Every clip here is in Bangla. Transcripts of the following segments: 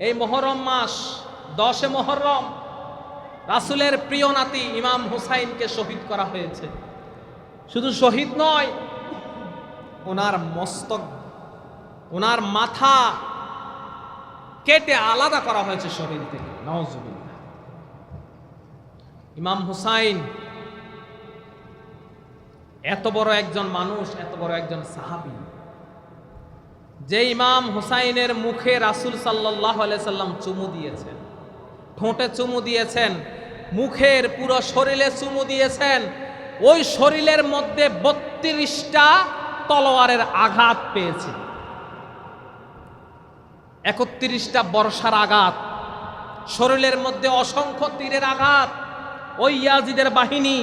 এই মুহররম মাস 10 মুহররম রাসূলের প্রিয় নাতি ইমাম হুসাইনকে শহীদ করা হয়েছে। শুধু শহীদ নয়, ওনার মস্তক, ওনার মাথা কেটে আলাদা করা হয়েছে শরীর থেকে। নাউজুবিল্লাহ। ইমাম হুসাইন এত বড় একজন মানুষ, এত বড় একজন সাহাবী, যে ইমাম হুসাইনের মুখে রাসূল সাল্লাল্লাহু আলাইহি সাল্লাম চুমু দিয়েছেন, ঠোঁটে চুমু দিয়েছেন, মুখের পুরো শরীরে চুমু দিয়েছেন। ওই শরীরের মধ্যে 32টা তলোয়ারের আঘাত পেয়েছে, 31টা বর্ষার আঘাত, শরীরের মধ্যে অসংখ্য তীরের আঘাত। ওই ইয়াজিদের বাহিনী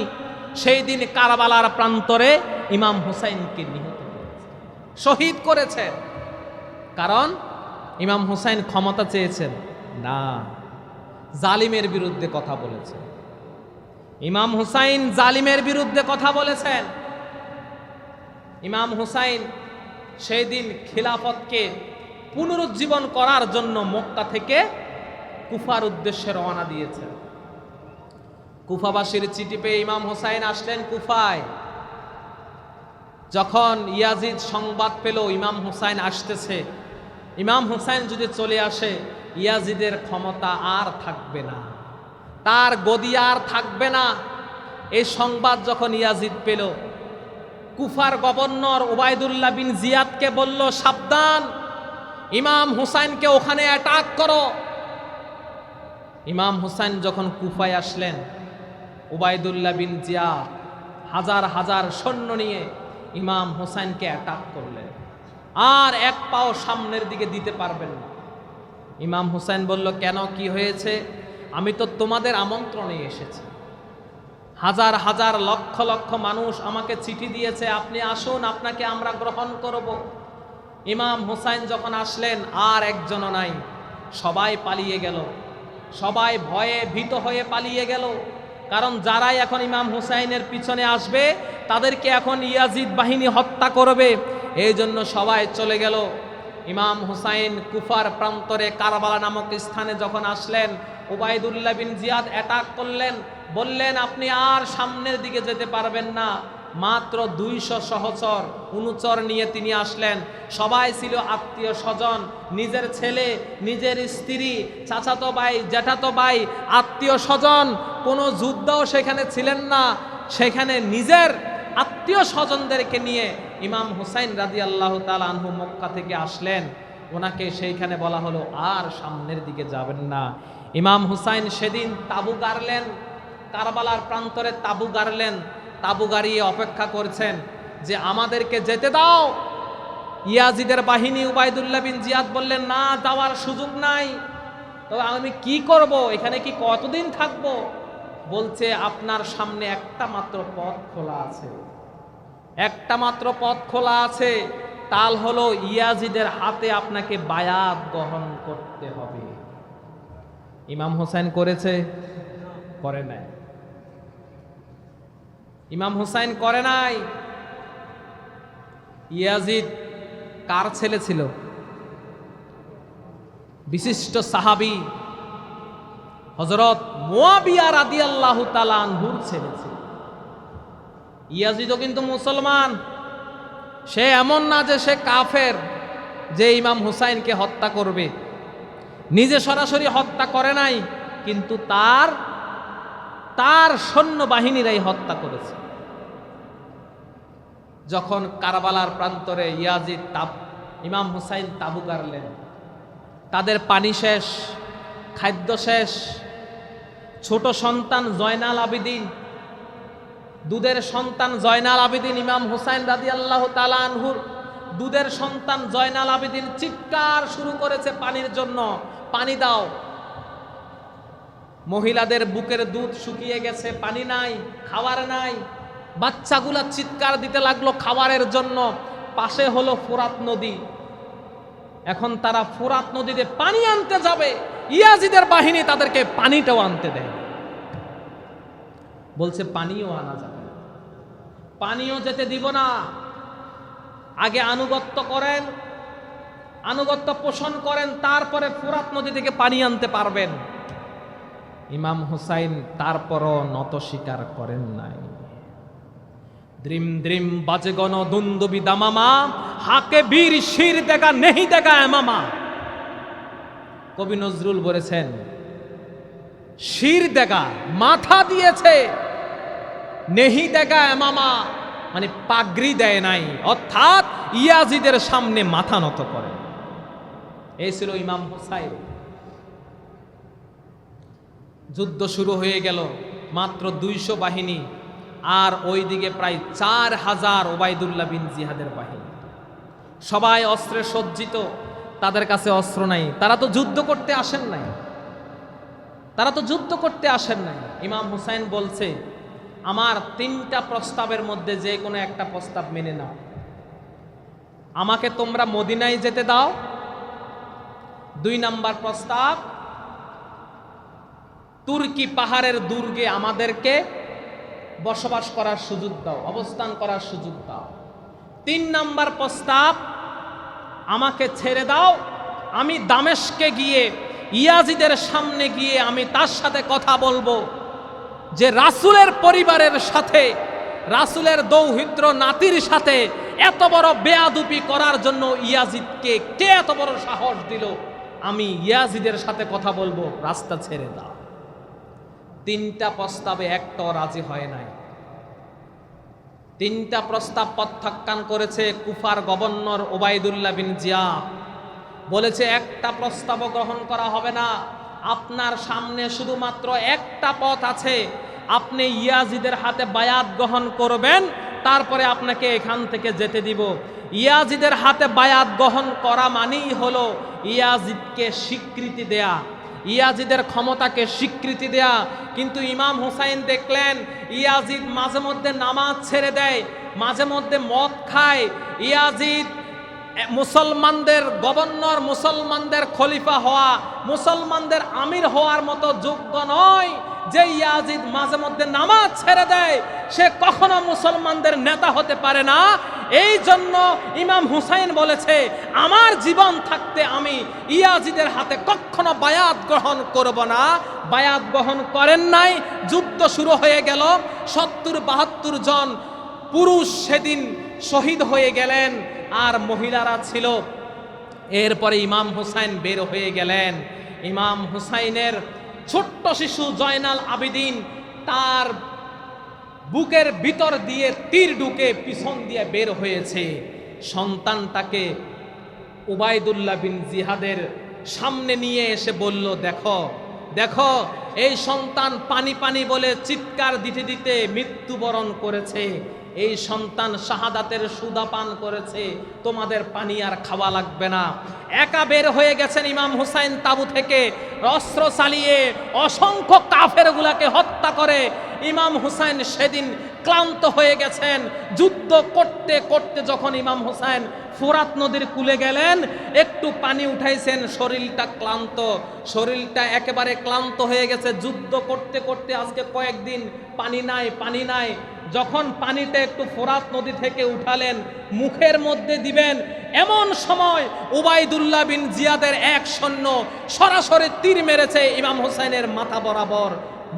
সেই দিন কারবালার প্রান্তরে ইমাম হুসাইনকে নিহত করেছে, শহীদ করেছে। কারণ ইমাম হুসাইন ক্ষমতা চেয়েছেন না, জালিমের বিরুদ্ধে কথা বলেছেন। ইমাম হুসাইন জালিমের বিরুদ্ধে কথা বলেছেন। ইমাম হুসাইন সেই দিন খিলাফতকে পুনরুজ্জীবন করার জন্য মক্কা থেকে কুফার উদ্দেশ্যে রওনা দিয়েছেন। কুফাবাসীর চিঠি পেয়ে ইমাম হুসাইন আসলেন কুফায়। যখন ইয়াজিদ সংবাদ পেল ইমাম হুসাইন আসতেছে, ইমাম হুসাইন যদি চলে আসে ইয়াজিদের ক্ষমতা আর থাকবে না, তার গদি আর থাকবে না। এই সংবাদ যখন ইয়াজিদ পেল, কুফার গভর্নর উবাইদুল্লাহ বিন জিয়াদকে বলল, সাবধান, ইমাম হুসাইনকে ওখানে অ্যাটাক করো। ইমাম হুসাইন যখন কুফায় আসলেন, উবাইদুল্লাহ বিন জিয়াদ হাজার হাজার সৈন্য নিয়ে ইমাম হুসাইনকে অ্যাটাক করলেন, আর এক পাও সামনের দিকে দিতে পারবেন না। ইমাম হুসাইন বলল, কেন, কি হয়েছে? আমি তো তোমাদের আমন্ত্রণে এসেছি, হাজার হাজার লক্ষ লক্ষ মানুষ আমাকে চিঠি দিয়েছে, আপনি আসুন, আপনাকে আমরা গ্রহণ করব। ইমাম হুসাইন যখন আসলেন, আর একজনও নাই, সবাই পালিয়ে গেল, সবাই ভয়ে ভীত হয়ে পালিয়ে গেল। কারণ যারাই এখন ইমাম হুসাইনের পিছনে আসবে তাদেরকে এখন ইয়াজিদ বাহিনী হত্যা করবে, এই জন্য সবাই চলে গেল। ইমাম হুসাইন কুফার প্রান্তরে কারবালা নামক স্থানে যখন আসলেন, উবাইদুল্লাহ বিন জিয়াদ অ্যাটাক করলেন, বললেন, আপনি আর সামনের দিকে যেতে পারবেন না। মাত্র 200 সহচর অনুচর নিয়ে তিনি আসলেন। সবাই ছিল আত্মীয় স্বজন, নিজের ছেলে, নিজের স্ত্রী, চাচাতো ভাই, জ্যাঠাতো ভাই, আত্মীয় স্বজন। কোনো যুদ্ধও সেখানে ছিলেন না, সেখানে নিজের আত্মীয় স্বজনদেরকে নিয়ে ইমাম হুসাইন রাদিয়াল্লাহু তাআলা আনহু মক্কা থেকে আসলেন। ওনাকে সেইখানে বলা হলো, আর সামনের দিকে যাবেন না। ইমাম হুসাইন সেদিন তাবু গাড়লেন, কারবালার প্রান্তরে তাবু গাড়লেন, তাবু গাড়িয়ে অপেক্ষা করছেন যে আমাদেরকে যেতে দাও। ইয়াজিদের বাহিনী উবাইদুল্লাহ বিন জিয়াদ বললেন, না, যাওয়ার সুযোগ নাই। তো আমি কি করব, এখানে কি কতদিন থাকব? বলছে, আপনার সামনে একটা মাত্র পথ খোলা আছে, একটা মাত্র পথ খোলা আছে, তাল হলো ইয়াজিদের হাতে আপনাকে বায়াত গ্রহণ করতে হবে। ইমাম হুসাইন করেছে? করে নাই। ইমাম হুসাইন করে নাই। ইয়াজিদ কার ছেলে ছিল? বিশিষ্ট সাহাবী হযরত মুয়াবিয়া রাদিয়াল্লাহু তাআলা আনহুর ছেলে ছিল। ইয়াজিদও কিন্তু মুসলমান, সে এমন না যে সে কাফের যে ইমাম হুসাইনকে হত্যা করবে। নিজে সরাসরি হত্যা করে নাই, কিন্তু তার সৈন্যবাহিনীরাই হত্যা করেছে। যখন কারবালার প্রান্তরে ইয়াজিদ ইমাম হুসাইন তাবু গাড়লেন, তাদের পানি শেষ, খাদ্য শেষ। ছোট সন্তান জয়নাল আবেদিন, দুধের সন্তান জয়নাল আবেদিন, ইমাম হুসাইন রাদিয়াল্লাহু তাআলা আনহুর দুধের সন্তান জয়নাল আবেদিন চিৎকার শুরু করেছে পানির জন্য, পানি দাও। মহিলাদের বুকের দুধ শুকিয়ে গেছে, পানি নাই, খাবার নাই। বাচ্চাগুলা চিৎকার দিতে লাগলো খাবারের জন্য। পাশে হলো ফোরাত নদী, এখন তারা ফোরাত নদীতে পানি আনতে যাবে, ইয়াজিদের বাহিনী তাদেরকে পানিটাও আনতে দেয়। বলছে পানিও আনা যাবে না, পানিও যেতে দিব না, আগে আনুগত্য করেন, আনুগত্য পোষণ করেন, তারপরে ফোরাত নদী থেকে পানি আনতে পারবেন। ইমাম হুসাইন তারপরও নত স্বীকার করেন নাই। দ্রিম দ্রিম বাজে গণ দুন্দুবি দামামা, হাকে বীর শির দেখা নেহি দেখা এমামা। কবি নজরুল বলেছেন, শির দেখা মাথা দিয়েছে, নেহি দেখা এমামা মানে পাগড়ি দেয় নাই, অর্থাৎ ইয়াজিদের সামনে মাথা নত করে। এই ছিল ইমাম হুসাইন। যুদ্ধ শুরু হয়ে গেল, মাত্র 200 বাহিনী, আর ওইদিকে প্রায় 4000 ওবায়দুল্লাহ বিন জিহাদের বাহিনী, সবাই অস্ত্রে সজ্জিত। তাদের কাছে অস্ত্র নাই, তারা তো যুদ্ধ করতে আসেন নাই, তারা তো যুদ্ধ করতে আসেন নাই। ইমাম হুসাইন বলছে, আমার 3টা প্রস্তাবের মধ্যে যে কোনো একটা প্রস্তাব মেনে নাও। আমাকে তোমরা মদিনায় যেতে দাও। 2 নাম্বার প্রস্তাব, তুর্কি পাহাড়ের দুর্গে আমাদেরকে বসবাস করার সুযোগ দাও, অবস্থান করার সুযোগ দাও। 3 নাম্বার প্রস্তাব, আমাকে ছেড়ে দাও, আমি দামেস্কে গিয়ে ইয়াজিদের সামনে গিয়ে আমি তার সাথে কথা বলবো যে রাসূলের পরিবারের সাথে, রাসূলের দৌহিত্র নাতির সাথে এত বড় বেয়াদবি করার জন্য ইয়াজিদকে কে এত বড় সাহস দিল, আমি ইয়াজিদের সাথে কথা বলবো, রাস্তা ছেড়ে দাও। 3টা প্রস্তাবে একটাও রাজি হয় নাই। 3টা প্রস্তাব প্রত্যাখ্যান করেছে কুফার গভর্নর ওবায়দুল্লাহ বিন জিয়াদ। বলেছে একটা প্রস্তাবও গ্রহণ করা হবে না, আপনার সামনে শুধুমাত্র একটা পথ আছে, আপনি ইয়াজিদের হাতে বায়াত গ্রহণ করবেন, তারপরে আপনাকে এখান থেকে যেতে দিব। ইয়াজিদের হাতে বায়াত গ্রহণ করা মানেই হলো ইয়াজিদকে স্বীকৃতি দেয়া, ইয়াজিদের ক্ষমতাকে স্বীকৃতি দেয়া। কিন্তু ইমাম হুসাইন দেখলেন ইয়াজিদ মাঝে মধ্যে নামাজ ছেড়ে দেয়, মাঝে মধ্যে মদ খায়। ইয়াজিদ মুসলমানদের গভর্নর, মুসলমানদের খলিফা হওয়া, মুসলমানদের আমির হওয়ার মতো যোগ্য নয়। যে ইয়াজিদ মাঝে মধ্যে নামাজ ছেড়ে দেয়, সে কখনো মুসলমানদের নেতা হতে পারে না। এই জন্য ইমাম হুসাইন বলেছে, আমার জীবন থাকতে আমি ইয়াজিদের হাতে কখনো বায়াত গ্রহণ করব না। বায়াত গ্রহণ করেন নাই। যুদ্ধ শুরু হয়ে গেল। 70-72 জন পুরুষ সেদিন শহীদ হয়ে গেলেন, আর মহিলারা ছিল। এরপরে ইমাম হুসাইন বের হয়ে গেলেন। ইমাম হুসাইনের ছোট্ট শিশু জয়নাল আবেদিন, তার বুকের ভিতর দিয়ে তীর ঢুকে পিছন দিয়ে বের হয়েছে। সন্তানটাকে ওবায়দুল্লাহ বিন জিহাদের সামনে নিয়ে এসে বলল, দেখো দেখো, এই সন্তান পানি পানি বলে চিৎকার দিতে দিতে মৃত্যুবরণ করেছে। এই সন্তান শাহাদাতের সুদা পান করেছে, তোমাদের পানি আর খাওয়া লাগবে না। একা বের হয়ে গেছেন ইমাম হুসাইন তাবু থেকে, অস্ত্র চালিয়ে অসংখ্য কাফেরগুলাকে হত্যা করে। ইমাম হুসাইন সেদিন ক্লান্ত হয়ে গেছেন। যুদ্ধ করতে করতে যখন ইমাম হুসাইন ফোরাত নদীর কূলে গেলেন, একটু পানি উঠাইছেন, শরীরটা ক্লান্ত, শরীরটা একেবারে ক্লান্ত হয়ে গেছে। যুদ্ধ করতে করতে আজকে কয়েকদিন পানি নাই, পানি নাই। যখন পানিটা একটু ফোরাত নদী থেকে উঠালেন, মুখের মধ্যে দিবেন, এমন সময় ওবায়দুল্লাহ বিন জিয়াদের এক সৈন্য সরাসরি তীর মেরেছে ইমাম হুসাইনের মাথা বরাবর।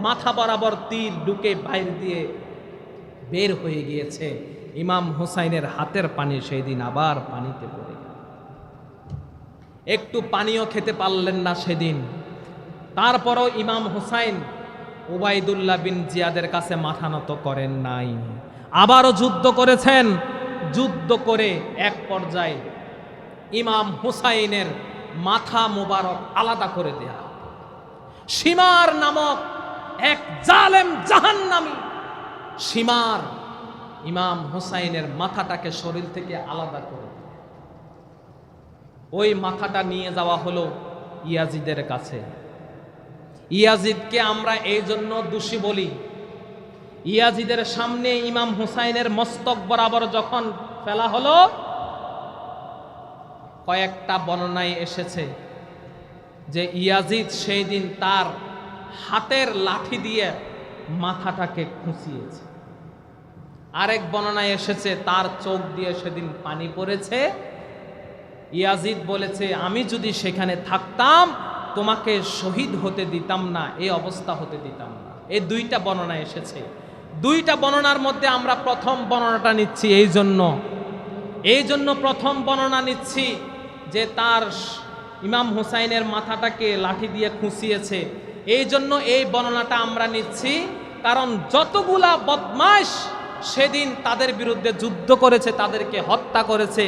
মাথা বরাবর তীর ঢুকে বাইর দিয়ে বের হয়ে গিয়েছে। ইমাম হুসাইনের হাতের পানি সেই দিন আবার পানিতে পড়ে গেল। একটু পানিও খেতে পারলেন না সেদিন। তারপরও ইমাম হুসাইন ওবায়দুল্লাহ বিন জিয়াদের কাছে মাথা নত করেন নাই। আবারও যুদ্ধ করেছেন। যুদ্ধ করে এক পর্যায়ে ইমাম হুসাইনের মাথা মোবারক আলাদা করে দেয়া। শিমার নামক এক জালেম জাহান্নামী শিমার ইমাম হুসাইনের মাথাটাকে শরীর থেকে আলাদা করে, ওই মাথাটা নিয়ে যাওয়া হলো ইয়াজিদের কাছে। ইয়াজিদকে আমরা এই জন্য দোষী বলি, ইয়াজিদের সামনে ইমাম হুসাইনের মস্তক বরাবর যখন ফেলা হলো, কয়েকটা বর্ণনায় এসেছে যে ইয়াজিদ সেই দিন তার হাতের লাঠি দিয়ে মাথাটাকে খুঁচিয়েছে। আরেক বর্ণনায় এসেছে তার চোখ দিয়ে সেদিন পানি পড়েছে। ইয়াজিদ বলেছে, আমি যদি সেখানে থাকতাম তোমাকে শহীদ হতে দিতাম না, এই অবস্থা হতে দিতাম না। এই দুইটা বর্ণনা এসেছে। দুইটা বর্ণনার মধ্যে আমরা প্রথম বর্ণনাটা নিচ্ছি। এই জন্য প্রথম বর্ণনা নিচ্ছি যে তার ইমাম হুসাইনের মাথাটাকে লাঠি দিয়ে খুঁচিয়েছে। এই জন্য এই বর্ণনাটা আমরা নিচ্ছি, কারণ যতগুলা বদমাশ সেদিন তাদের বিরুদ্ধে যুদ্ধ করেছে, তাদেরকে হত্যা করেছে,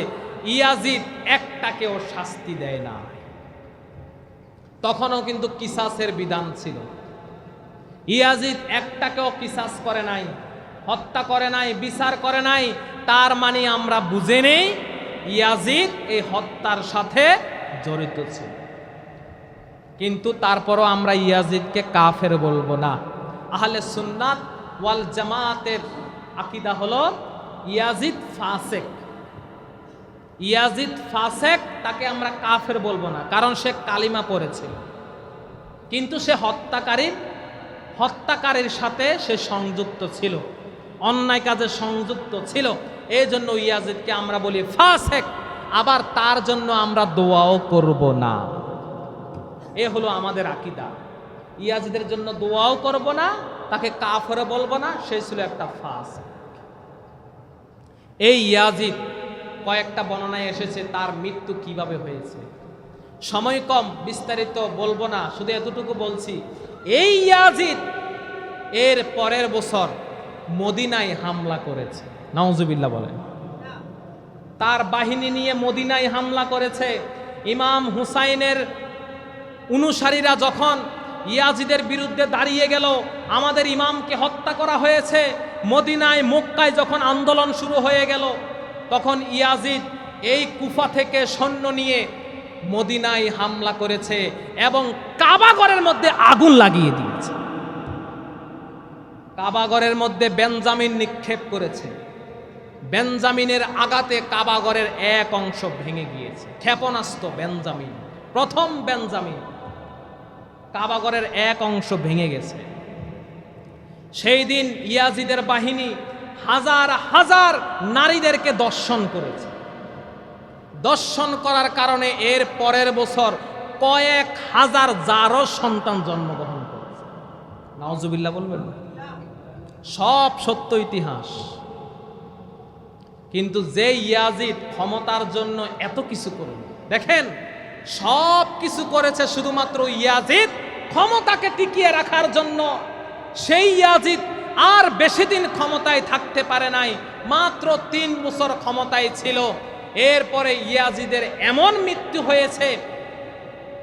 ইয়াজিদ একটাকেও শাস্তি দেয় না। তখনও কিন্তু কিসাসের বিধান ছিল। ইয়াজিদ একটাকেও কিসাস করে নাই, হত্যা করে নাই, বিচার করে নাই। তার মানে আমরা বুঝে নেই ইয়াজিদ এই হত্যার সাথে জড়িত ছিল। কিন্তু তারপরও আমরা ইয়াজিদকে কাফের বলবো না। আহলে সুন্নাত ওয়াল জামাতের আকীদা হলো ইয়াজিদ ফাসেক। ইয়াজিদ ফাসেক, তাকে আমরা কাফের বলবো না, কারণ সে কালিমা পড়েছিল, কিন্তু সে হত্যাকারীর সাথে সে সংযুক্ত ছিল, অন্যায় কাজে সংযুক্ত ছিল। এই জন্য ইয়াজিদকে আমরা বলি ফাসেক। আবার তার জন্য আমরা দোয়াও করব না। এ হলো আমাদের আকীদা। ইয়াজিদের জন্য দোয়াও করব না, তাকে কাফের বলবো না, সে ছিল একটা ফাসেক। এই ইয়াজিদ, কয়েকটা বর্ণনায় এসেছে তার মৃত্যু কিভাবে হয়েছে। সময় কম, বিস্তারিত বলবো না, শুধু এতটুকু বলছি। এই ইয়াজিদ এর পরের বছর মদিনায় হামলা করেছে। নাউজুবিল্লাহ বলেন। তার বাহিনী নিয়ে মদিনায় হামলা করেছে। ইমাম হুসাইনের অনুসারীরা যখন ইয়াজিদের বিরুদ্ধে দাঁড়িয়ে গেল, আমাদের ইমামকে হত্যা করা হয়েছে, মদিনায় মক্কায় যখন আন্দোলন শুরু হয়ে গেল, তখন ইয়াজিদ এই কুফা থেকে সৈন্য নিয়ে মদিনায় হামলা করেছে এবং কাবাগরের মধ্যে আগুন লাগিয়ে দিয়েছে। কাবাগরের মধ্যে বেঞ্জামিন নিক্ষেপ করেছে। বেঞ্জামিনের আঘাতে কাবাগরের এক অংশ ভেঙে গিয়েছে। ক্ষেপণাস্ত্র বেঞ্জামিন, প্রথম বেঞ্জামিন, কাবাগরের এক অংশ ভেঙে গেছে। সেই দিন ইয়াজিদের বাহিনী হাজার হাজার নারীদেরকে দর্শন করেছে। দর্শন করার কারণে এর পরের বছর কয়েক হাজার জারো সন্তান জন্মগ্রহণ করেছে। নাউজুবিল্লাহ বলবেন না? সব সত্য ইতিহাস। কিন্তু যে ইয়াজিদ ক্ষমতার জন্য এত কিছু করল, দেখেন সব কিছু করেছে শুধুমাত্র ইয়াজিদ ক্ষমতাকে টিকিয়ে রাখার জন্য। সেই ইয়াজিদ আর বেশি দিন ক্ষমতায় থাকতে পারে নাই, মাত্র 3 বছর ক্ষমতায় ছিল। এরপরে ইয়াজিদের এমন মৃত্যু হয়েছে,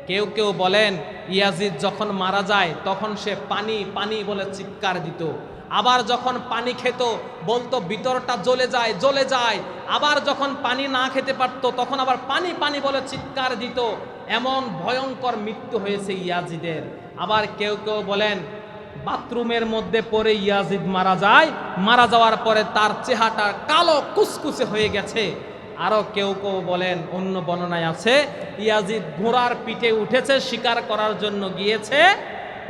কেউ কেউ বলেন ইয়াজিদ যখন মারা যায় তখন সে পানি পানি বলে চিৎকার দিত। আবার যখন পানি খেত বলতো ভিতরটা জ্বলে যায় জ্বলে যায়। আবার যখন পানি না খেতে পারতো তখন আবার পানি পানি বলে চিৎকার দিত। এমন ভয়ঙ্কর মৃত্যু হয়েছে ইয়াজিদের। আবার কেউ কেউ বলেন বাথরুমের মধ্যে পড়ে ইয়াজিদ মারা যায়, মারা যাওয়ার পরে তার চেহারাটা কালো কুচকুচে হয়ে গেছে। আরো কেউ কেউ বলেন, অন্য বর্ণনায় আছে ইয়াজিদ ঘোড়ার পিঠে উঠেছে, শিকার করার জন্য গিয়েছে,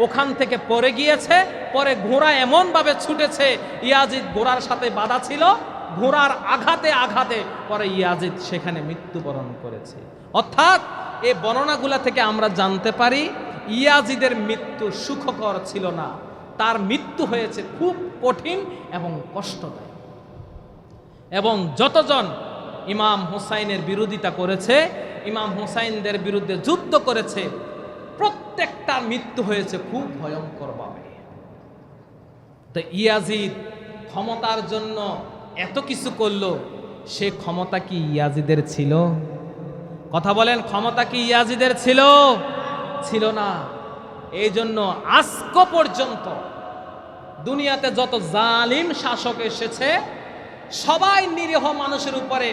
ওখান থেকে পড়ে গিয়েছে, পরে ঘোড়া এমন ভাবে ছুটেছে, ইয়াজিদ ঘোড়ার সাথে বাধা ছিল, ঘোড়ার আঘাতে আঘাতে পরে ইয়াজিদ সেখানে মৃত্যুবরণ করেছে। অর্থাৎ এই বর্ণনাগুলা থেকে আমরা জানতে পারি ইয়াজিদের মৃত্যু সুখকর ছিল না, তার মৃত্যু হয়েছে খুব কঠিন এবং কষ্টদায়ক। এবং যতজন ইমাম হুসাইনের বিরোধিতা করেছে, ইমাম হুসাইনদের বিরুদ্ধে যুদ্ধ করেছে, প্রত্যেকটার মৃত্যু হয়েছে খুব ভয়ঙ্করভাবে। তো ইয়াজিদ ক্ষমতার জন্য এত কিছু করলো, সে ক্ষমতা কি ইয়াজিদের ছিল? কথা বলেন, ক্ষমতা কি ইয়াজিদের ছিল? ছিল না। এই জন্য আজক পর্যন্ত দুনিয়াতে যত জালিম শাসক এসেছে সবাই নিরীহ মানুষের উপরে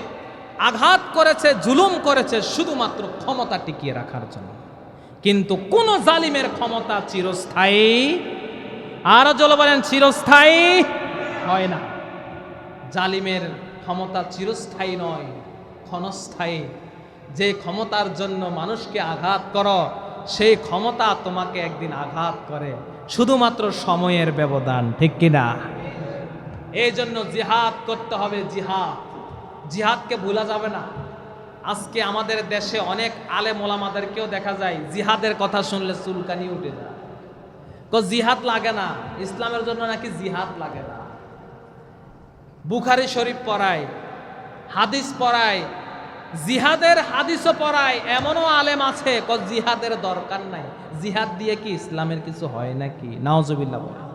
আঘাত করেছে, জুলুম করেছে শুধুমাত্র ক্ষমতা টিকিয়ে রাখার জন্য। কিন্তু কোন জালিমের ক্ষমতা চিরস্থায়ী, আরো জল বলেন, চিরস্থায়ী হয় না। জালিমের ক্ষমতা চিরস্থায়ী নয়, ক্ষণস্থায়ী। যে ক্ষমতার জন্য মানুষকে আঘাত করো, সেই ক্ষমতা তোমাকে একদিন আঘাত করে, শুধুমাত্র সময়ের ব্যবধান, ঠিক কিনা? এই জন্য জিহাদ করতে হবে। জিহাদকে ভুলা যাবে না। আজকে আমাদের দেশে অনেক আলেম ওলামাদেরকেও দেখা যায় জিহাদের কথা শুনলে চুলকানি উঠে যায়। জিহাদ লাগে না, ইসলামের জন্য নাকি জিহাদ লাগে না। বুখারী শরীফ পড়ায়, হাদিস পড়ায়, জিহাদের হাদিসও পড়ায়, এমনও আলেম আছে জিহাদের দরকার নাই। জিহাদ দিয়ে কি ইসলামের কিছু হয় নাকি? নাউজুবিল্লাহ বলেন।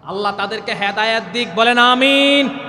আল্লাহ তাদেরকে হেদায়েত দিক, বলেন আমিন।